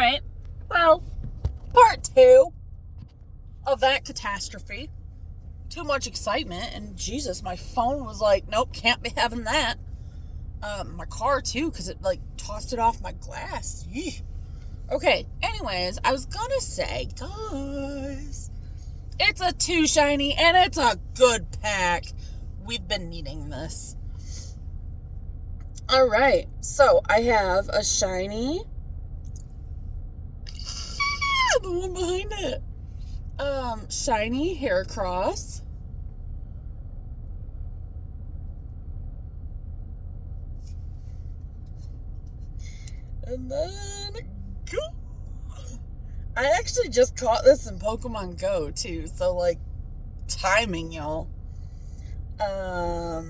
right. Well, part 2 of that catastrophe. Too much excitement, and Jesus, my phone was like, nope, can't be having that. My car too, because it like tossed it off my glass. Yee. Okay, anyways, I was gonna say, guys, it's a 2 shiny and it's a good pack. We've been needing this. Alright, so I have a shiny. The one behind it. Shiny Heracross. And then go. I actually just caught this in Pokemon Go too, so like timing, y'all. A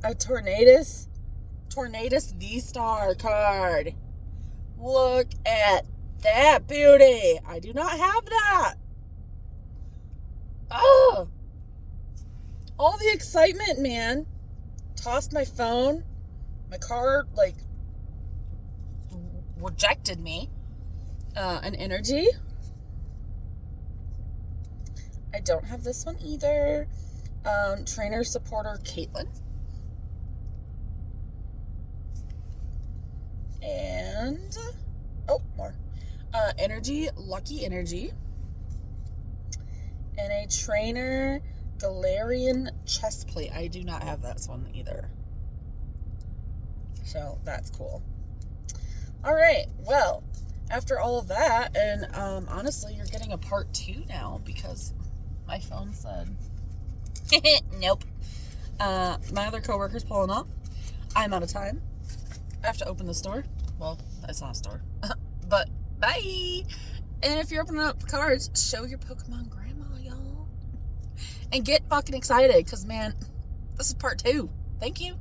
Tornadus V-Star card. Look at that beauty. I do not have that. Oh, all the excitement, man. Tossed my phone. My car like rejected me. An energy. I don't have this one either. Trainer supporter Caitlin. And more. Energy, Lucky Energy. And a trainer Galarian Chestplate. I do not have that one either. So that's cool. Alright, well, after all of that, and honestly, you're getting a part 2 now because my phone said, nope. My other coworker's pulling up. I'm out of time. I have to open the store. Well, it's not a store. But bye! And if you're opening up cards, show your Pokemon grandma, y'all. And get fucking excited, because, man, this is part 2. Thank you.